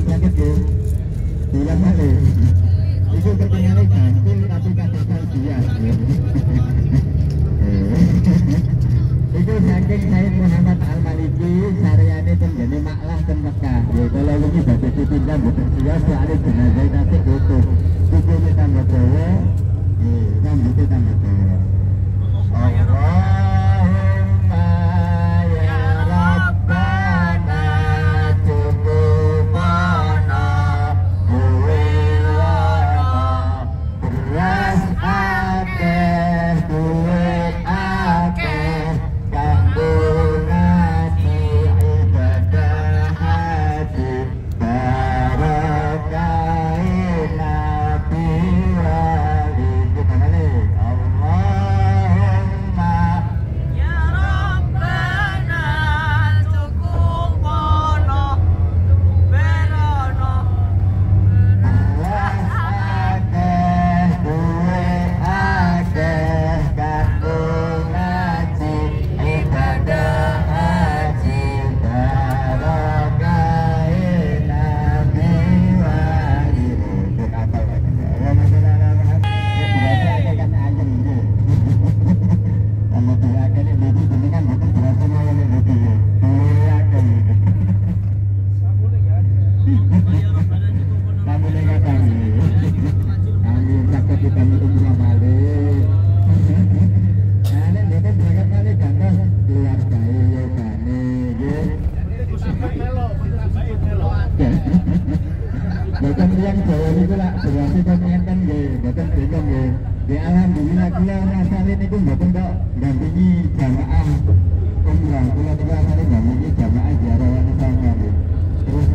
sakit ya. Bilang balik. Itu ketinggalan gantil tapi kadang dia. Itu saking Said Muhammad Al-Maliki saryane tenggene Maklah ten Mekah. Ya kalau wingi badhe ditindak mboten sia soalé jenazah nanti utuh. Tukune tambah dawa, rambutnya tambah dawa. Allahumma ya Rabbana cukupana duwilana beras akeh duit akeh kanggo ngaji ibadah haji barokah nabi wali gimana Allahumma Ya Rabbana cukupono berono beras akeh duit akeh kanggo ngaji ibadah haji barokah nabi wali itu apa ya berasa akeh kan anjing ini kalau dia akeh ini jadi jenengan betul berasa mau ini jadi akeh kamu dengarkan kami sakit kita umrah balik kalian betul berangkat balik kan keluar saya kane bukan yang Jawa itu lah berarti penginten bukan bingung di alhamdulillah kula rasalin itu bukan kok dampingi jamaah umrah kula juga rasalin dampingi jamaah ziarah yang sama terus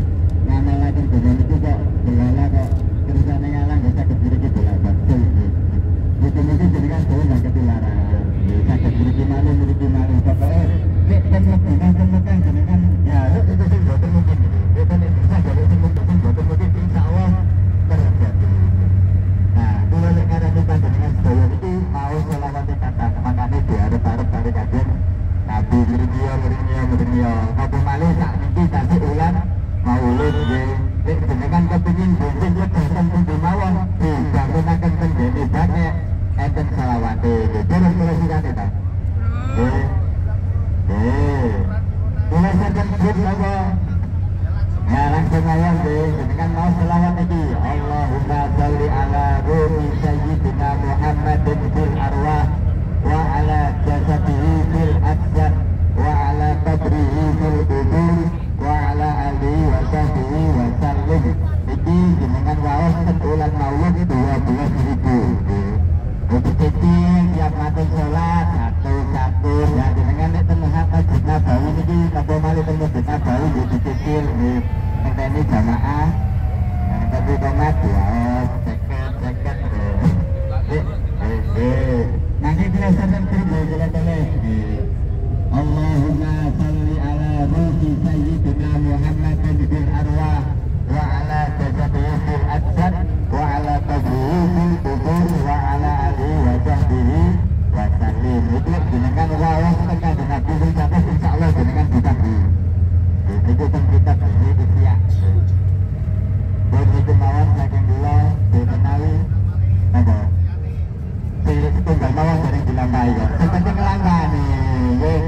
nama lagi dengan itu kok belala kok terusannya ngalang bisa kebiri bola betul mungkin jadi kan saya nggak ketularan sakit beri malu pokoknya nek temukan jadi kan ya itu sih buatan mungkin itu nih bisa jadi mungkin buatan mungkin insya Allah terjadi. Nah kalau nek ada di panjenengan sedaya itu mau selawat kata makanya diarep-arep kali kajian Nabi merinio apa malih sak niki kasih ulan maulid nggih nek jenengan kepengin bensin ledasan pundi mawon dibangunaken ten dene banyak enten selawate terus silakan ta mulai saken bid monggo ya langsung aja jenengan mau selawat iki Allahumma sholli ala ruhi sayyidina Muhammadin fil arwah wa ala jasadihi fil ajsad wa ala qabrihi fil qubur wa ala alihi wa sahbihi wa sallim iki jenengan waos ulang maulid 12.000 untuk kecil tiap mati sholat satu ya jenengan nek teng Masjid Nabawi niki napa malih teng Masjid Nabawi nggih kecil nggih ngenteni jamaah tapi komat ya ceket nanti kita sedang tulis Allahumma sholli ala ruhi sayyidina Muhammadin fil arwah wa ala jasadihi fil ajsad wa ala qabrihi fil qubur wa ala alihi wa sahbihi wa sallim itu jenengan wawas tekan Nabi ucapan insyaallah jenengan ditanggi itu kan kita ini ikhtiar buat itu mawon saking kula dimenawi apa tunggal mawon dari dilampahi kok seperti ngelangkani nggih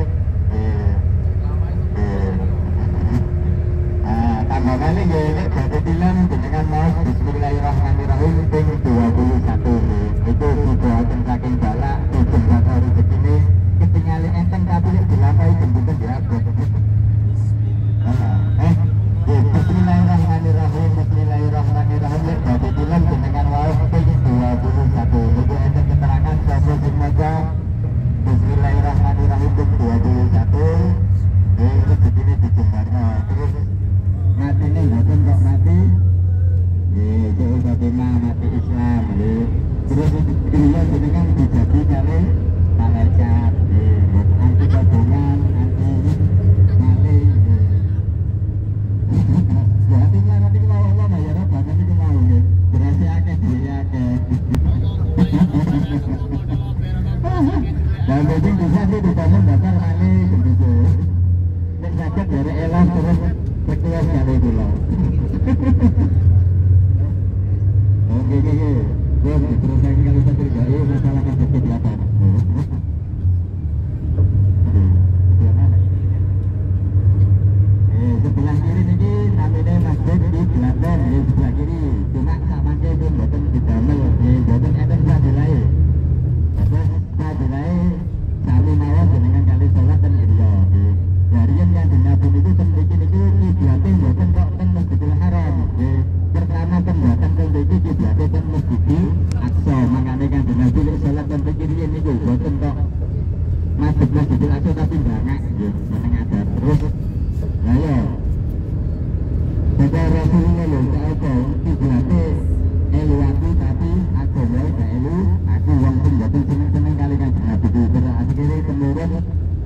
tambah malih nggih nek badhe tilam jenengan maos bismillahirrahmanirrahim ping 21 itu dibawaken saking balak tujuh bakal rezekine ketinggalan enten kabeh dilampahi jembutan ya Bismillahirrahmanirrahim Bismillahirrahmanirrahim nek badhe tilam jenengan maos ping 21 itu enten keterangan sapa sing maca Bismillahirrahmanirrahim ping 21 rezekine dijembarno terus mati nih bukan kok mati itu Fatimah mati Islam terus dunia jenengan dijadi kali malaikat anti gabungan anti maling nanti kalau Allah ya Rabbah nanti mau berarti akeh dia akeh dan penting bisa sih dibangun bakar malih begitu nek sakit dari elang terus Sekilas kali dulu. Oke. Terus lagi kali saya kerjai masalah sedikit ya Pak. Sebelah kiri ini namanya masjid di Belanda di sebelah kiri. Cuma sama dia itu buatan didamel, buatan enten sadilai. Terus sadilai sami mawon jenengan kali sholat dan irya. Harian yang dinabung itu tembikin itu kiblatnya buatan kok ten Masjidil Haram. Pertama pembuatan tembikin kiblatnya ten Masjidil Aqsa. Makanya kan dinabung sholat dan pikirin itu buatan kok Masjidil Aqsa tapi banyak menengah ada terus. Ayo, pada Rasulullah loh, saya kiblatnya eluati tapi aku mulai ke elu, aku yang penjatuh seneng-seneng kali kan begitu terakhir temurun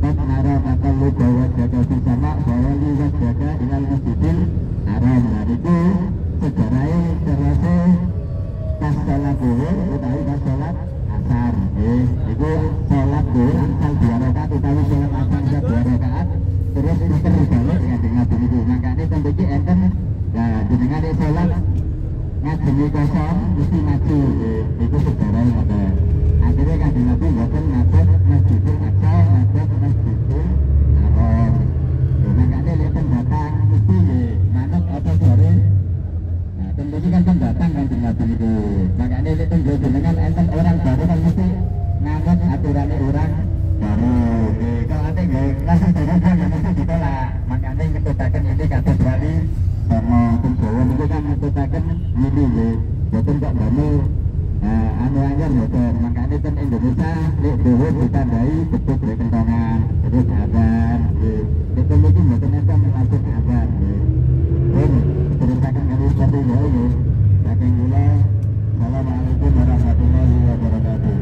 tak nara kata lu bahwa jaga bersama bahwa liwat jaga dengan Masjidil Haram. Dan itu sejarahnya terasa pas sholat zuhur utawi pas sholat asar. Itu sholat zuhur asal 2 rakaat utawi sholat asar 2 rakaat. Terus dibalik dengan begitu. Makanya tentunya enten nah dengan sholat ngajeni kosong mesti maju. Itu sejarah ada. Akhirnya kan Nabi bukan ngadep Masjidil Aqsa, ngadep Masjidil Haram. Makanya lihat pendatang mesti manut apa sore. Nah tentunya kan pendatang kan Nabi itu. Makanya lihat dengan enten orang baru kan mesti nganut aturannya orang baru. Kalau ada langsung turun kan mesti ditolak. Makanya ketutakan ini kata Bali sama Jawa itu kan ketutakan ini betul tak baru anu ajar betul. Makanya kan Indonesia lihat dulu ditandai betul berkentongan terus azan itu mungkin betul nanti melanjut azan terus akan kali seperti itu saking gula. Assalamualaikum warahmatullahi wabarakatuh.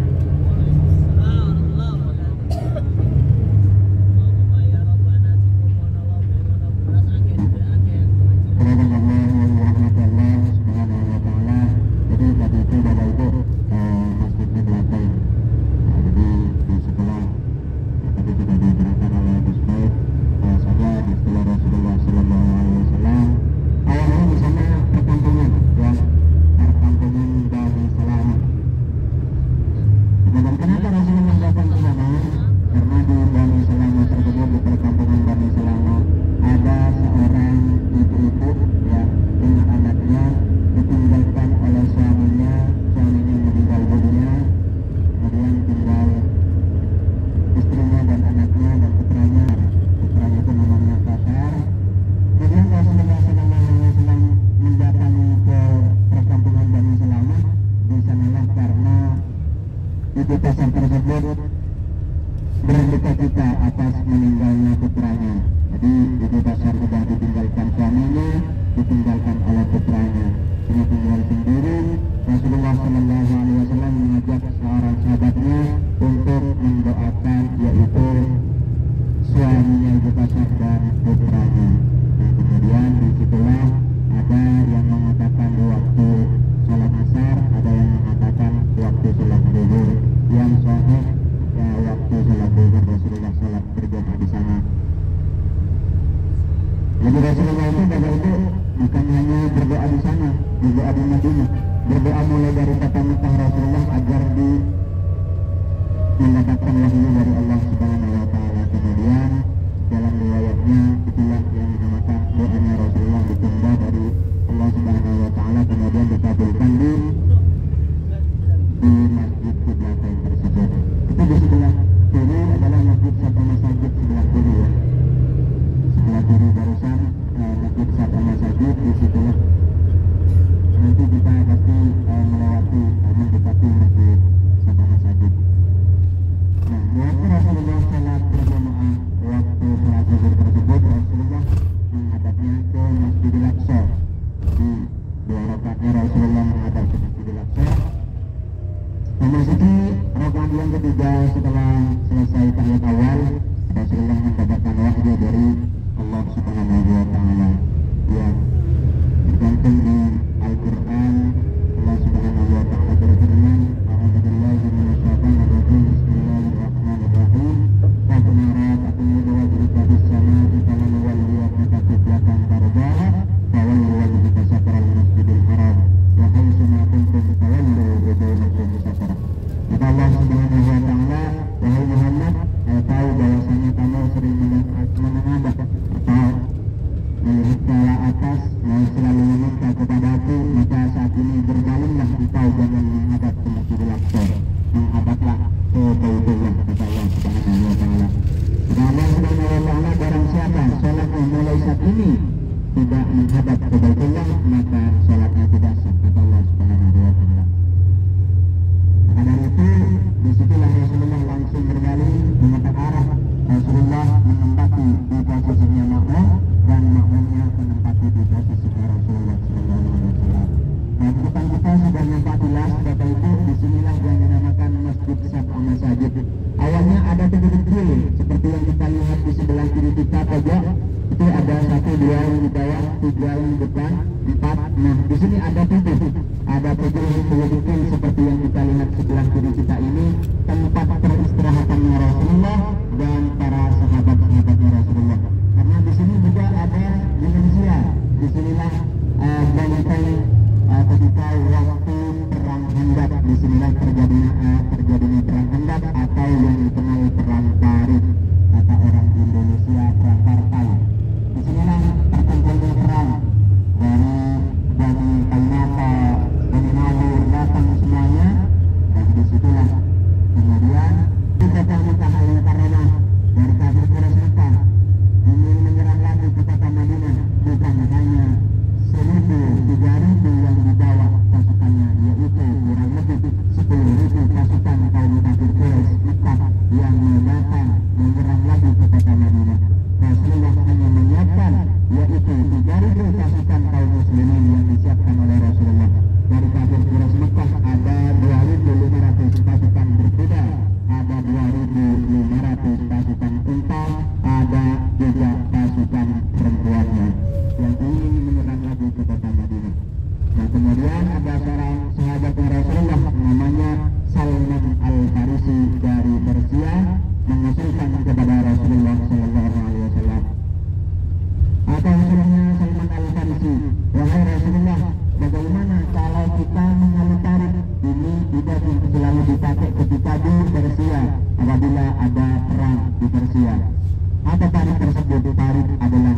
Berduka atas meninggalnya putranya. Jadi Ibu Basar sudah ditinggalkan suaminya, ditinggalkan oleh putranya, dia tinggal sendiri. Rasulullah SAW mengajak seorang sahabatnya untuk mendoakan, yaitu suaminya Ibu Basar dan putranya. Nah kemudian disitulah ada yang mengatakan di waktu sholat asar, ada yang mengatakan waktu sholat zuhur. Yang sahih ya waktu sholat zuhur Rasulullah sholat berjamaah di sana. Jadi Rasulullah itu pada itu bukan hanya berdoa di sana, berdoa di Madinah, berdoa mulai dari kata Mekah Rasulullah agar mendapatkan wahyu dari Allah Subhanahu Wa Taala. Kemudian dalam riwayatnya itulah yang dinamakan doanya Rasulullah ditunda dari Allah Subhanahu Wa Taala, kemudian dikabulkan di masjid Qiblatain tersebut. Itu di sebelah kiri adalah masjid Sabta Masajid sebelah kiri ya. Sebelah kiri barusan masjid Sabta Masajid, di situlah nanti kita pasti melewati mendekati masjid Sabta Masajid. Nah, waktu Rasulullah salat berjamaah waktu tidak menghadap ke Baitullah, maka sholatnya tidak sah kata Allah Subhanahu wa Ta'ala. Maka dari itu disitulah Rasulullah langsung berkali menatap arah. Rasulullah menempati di posisinya makmum dan makmumnya menempati di posisinya Rasulullah Sallallahu Alaihi Wasallam. Dan depan kita sudah 14, Bapak Ibu, disinilah yang dinamakan Masjid Sab'a Masajid. Awalnya ada kecil seperti yang kita lihat di sebelah kiri kita pojok. Itu ada 1, 2 yang di bawah, 3 yang di depan, 4. Nah, di sini ada 7. Ada 7 kecil seperti yang kita lihat sebelah kiri kita ini, tempat peristirahatannya Rasulullah dan para sahabat-sahabatnya Rasulullah. Karena di sini juga ada manusia. Di sinilah benteng ketika waktu perang Khandaq. Di sinilah terjadinya perang Khandaq atau yang dikenal perang Tarik kata orang Indonesia, perang partai. Disinilah terkumpulnya perang dari Kainata, dari Nawir datang semuanya, dan disitulah kemudian kita Mekah karena dari kafir Quraisy Mekah ingin menyerang lagi ke kota Madinah, bukan hanya 1.000, 3.000 yang dibawa pasukannya, yaitu kurang lebih 10.000 pasukan kaum kafir Quraisy Mekah yang datang menyerang lagi ke kota Madinah. Rasulullah hanya menyiapkan yaitu 3.000 pasukan kaum muslimin yang disiapkan oleh Rasulullah. Dari kafir Quraisy Mekah ada 2.500 pasukan berkuda, ada 2.500 pasukan unta, ada juga pasukan perempuannya yang ingin menyerang lagi ke kota Madinah. Nah, kemudian ada seorang sahabat Rasulullah namanya Salman Al-Farisi dari Persia mengusulkan kepada Rasulullah Sallallahu Alaihi Wasallam. Apa usulnya Salman Al-Farisi? Wahai Rasulullah, bagaimana kalau kita mengalir tarik? Ini tidak selalu dipakai ketika di Persia apabila ada perang di Persia. Apa tarik tersebut? Tarik adalah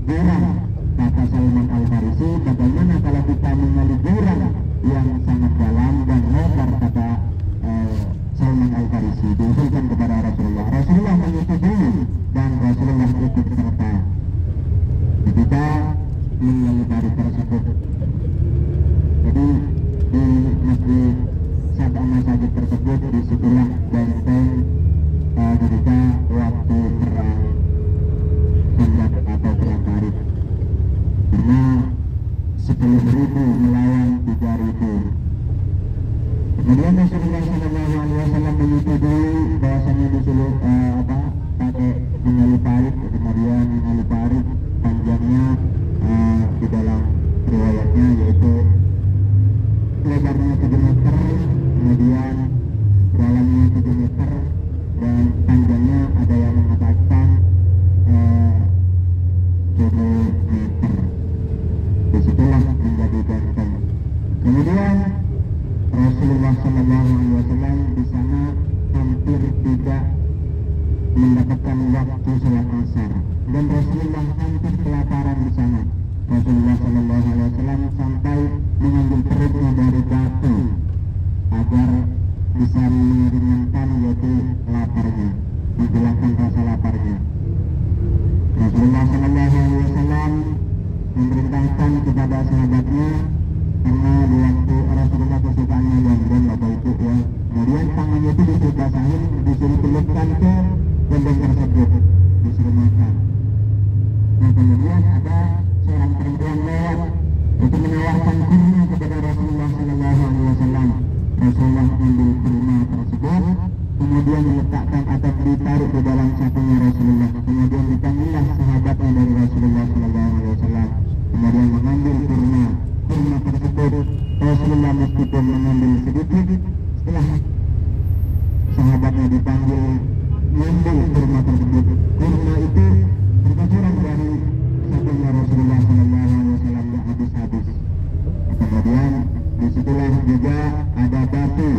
jurang. Kata Salman Al-Farisi, bagaimana kalau kita mengalir jurang yang sangat dalam dan lebar? Kata Salman Al-Farisi diusulkan kepada Rasulullah. Rasulullah menyetujui dan Rasulullah ikut serta ketika mengalami tarik tersebut. Jadi di Masjid Sab'a Masajid tersebut disitulah benteng ketika waktu perang Khandaq atau perang Tarik. Karena 10.000 melawan 3.000. Kemudian Rasulullah Sallallahu Alaihi Wasallam menyetujui bahwasanya disuruh pakai mengali parit. Kemudian mengali parit panjangnya di dalam riwayatnya yaitu lebarnya 7 meter, kemudian dalamnya 7 meter, dan panjangnya ada yang mengatakan 7 meter. Disitulah menjadi benteng. Kemudian Rasulullah Sallallahu Alaihi Wasallam di sana hampir tidak mendapatkan waktu sholat asar dan Rasulullah hampir kelaparan di sana. Rasulullah Sallallahu Alaihi Wasallam sampai mengambil perutnya dari batu agar bisa meringankan yaitu laparnya, menghilangkan rasa laparnya. Rasulullah Sallallahu Alaihi Wasallam memerintahkan kepada sahabatnya, karena di waktu Rasulullah kesukaannya gendong Bapak Ibu ya, kemudian tangannya itu disuruh basahin, disuruh pelupkan ke gendong tersebut, disuruh makan. Nah, kemudian ada seorang perempuan lewat itu menawarkan kurma kepada Rasulullah Sallallahu Alaihi Wasallam. Rasulullah mengambil kurma tersebut, kemudian diletakkan atau ditaruh di dalam sakunya Rasulullah. Kemudian dipanggillah sahabatnya dari Rasulullah Sallallahu Alaihi Wasallam, kemudian mengambil kurma tersebut. Rasulullah meskipun mengambil sedikit, setelah sahabatnya dipanggil mengambil kurma tersebut, kurma itu berkucuran dari sakunya Rasulullah Sallallahu Alaihi Wasallam tidak habis-habis. Kemudian disitulah juga ada batu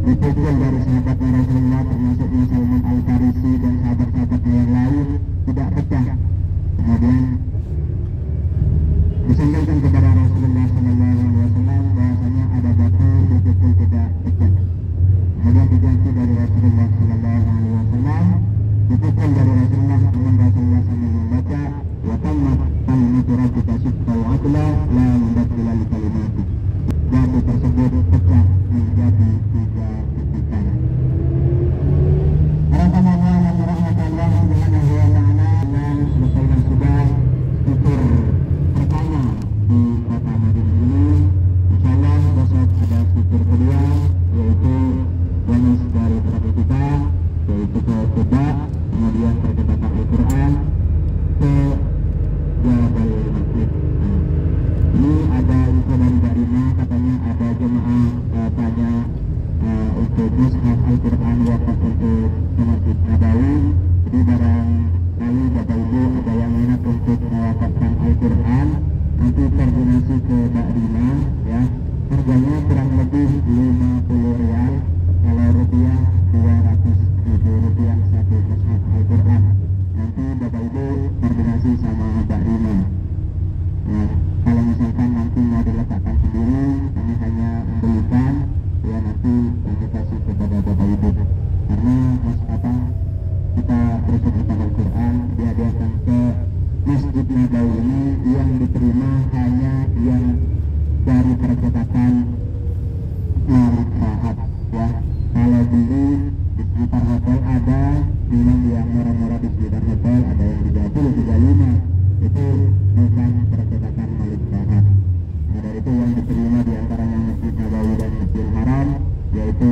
dipukul dari sahabatnya Rasulullah, termasuknya Salman Al-Farisi dan sahabat-sahabatnya yang lain, tidak pecah. Kemudian disampaikan kepada Rasulullah Sallallahu Alaihi Wasallam bahwasanya ada batu dipukul tidak pecah. Kemudian diganti dari Rasulullah Sallallahu Alaihi Wasallam, dipukul dari Rasulullah, namun Rasulullah sambil membaca wa tammat kalimatu rabbika sidqan wa adla la mubaddila li kalimati. Batu tersebut pecah menjadi 3 titik. Rahmatullah wa rahmatullah subhanahu wa ta'ala. Dan selesaikan sudah tutur pertama di kota Madinah ini. Insyaallah besok ada tutur kedua, yaitu bonus dari terapi kita, yaitu ke Kuba, kemudian percetakan Al-Quran ke Jabal Masjid. Ini ada info dari Darima, katanya ada jemaah tanya untuk mushaf Al-Quran wakaf untuk Masjid Nabawi. Jadi barangkali Bapak Ibu ada yang minat untuk mewakafkan Al-Quran, nanti koordinasi ke Darima ya. Harganya kurang lebih 50 rial, kalau rupiah 200.000 rupiah satu mushaf Al-Quran. Nanti Bapak Ibu koordinasi sama Darima. Ya, kalau misalkan nanti mau diletakkan sendiri, kami hanya membelikan, ya nanti kami kasih kepada Bapak Ibu. Karena kita bersurat Al-Quran dihadiahkan ke Masjid Nabawi ini, yang diterima hanya yang dari percetakan Malik Fahad ya. Kalau dulu di sekitar hotel ada, memang yang murah-murah di sekitar hotel ada yang 30, 35, itu bukan percetakan Malik Fahad. Nah, dari itu yang diterima diantaranya Masjid Nabawi dan Masjidil Haram, yaitu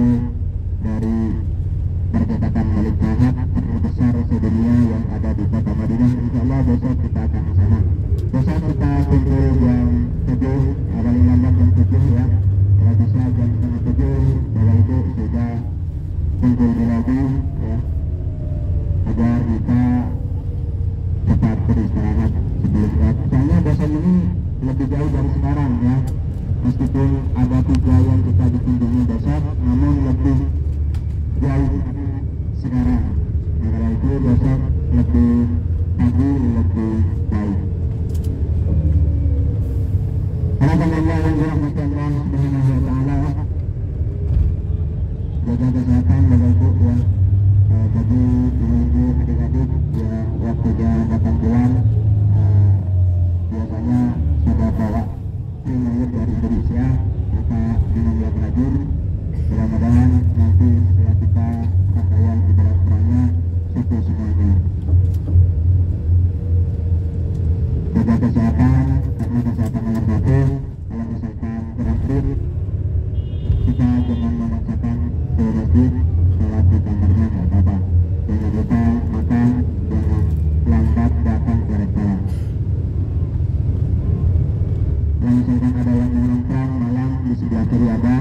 dari percetakan Malik Fahad terbesar sedunia yang ada di kota Madinah. Insyaallah besok kita akan ke sana. Besok kita kumpul jam 7, paling lambat jam 7 ya. Kalau bisa jam 6:30 Bapak Ibu sudah kumpul di lobby ya, agar kita cepat beristirahat sebelum soalnya besok ini lebih jauh dari sekarang ya. Meskipun ada 3 yang kita dikunjungi besok, namun lebih jauh dari sekarang. Nah, karena itu besok lebih pagi, lebih baik. Alhamdulillah yang dirahmati Allah Subhanahu wa ta'ala. Jaga kesehatan Bapak Ibu ya. Bagi ibu-ibu, adik-adik ya, waktunya datang bulan biasanya sudah bawa krim air dari Indonesia, maka minum yang rajin. Mudah-mudahan nanti setelah kita rangkaian ibadah perangnya syukur semuanya. Jaga kesehatan, karena kesehatan nomor 1. Kalau misalkan kurang fit, kita jangan memaksakan ke masjid, sholat di kamarnya nggak apa-apa. Jangan lupa makan, jangan lambat datang ke restoran. Kalau misalkan ada yang menongkrong malam di sebelah kiri ada,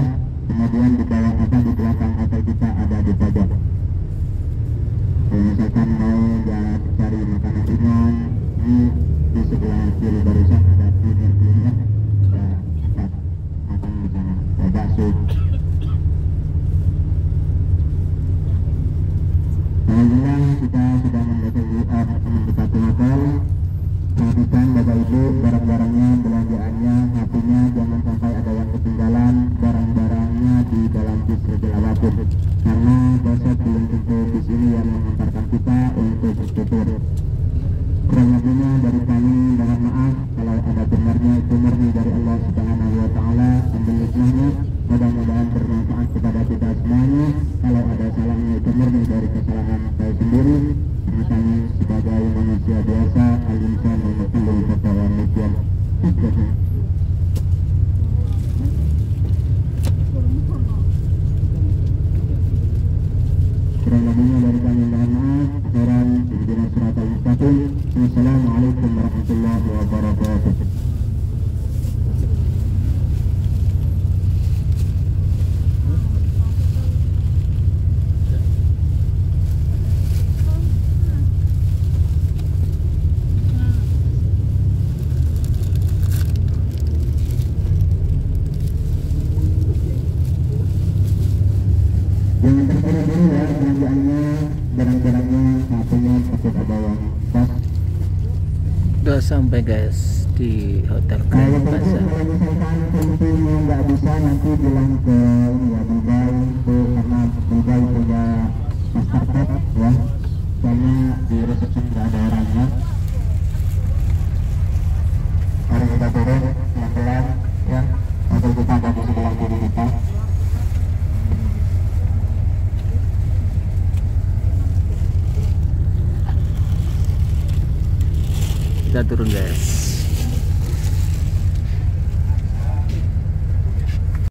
kemudian di bawah atau di belakang atau kita ada di pojok. Kalau misalkan mau cari makanan ringan, ini di sebelah kiri barusan ada kuliner ya, tempat makan di sana, ada bakso. Alhamdulillah kita sudah mendekati hotel. Perhatikan Bapak Ibu barang-barangnya, belanjaannya, HP-nya, jangan sampai ada yang ketinggalan barang-barangnya di dalam bis kecil apapun, karena besok belum tentu bis ini yang mengantarkan kita untuk bertutur. Kurang lebihnya dari kami mohon maaf, kalau ada benarnya itu murni dari Allah Subhanahu wa ta'ala. Ambil hikmahnya, mudah-mudahan bermanfaat kepada kita semuanya. Kalau ada salahnya itu murni dari kesalahan saya sendiri, karena kami sebagai manusia biasa, al-insan al-maqlul kata demikian. Kurang lebihnya dari kami mohon maaf. Akhiran ihdinas siratal mustaqim. Wassalamualaikum warahmatullahi wabarakatuh. Jangan terburu-buru ya belanjaannya, barang-barangnya, HP-nya takut ada yang pas. Udah sampai guys di Hotel Grand Plaza. Kalau misalkan tentunya nggak bisa, nanti bilang ke ini ya, Dubai itu, karena Dubai punya Mastercard ya, soalnya di resepsi nggak ada orangnya. kita turun guys.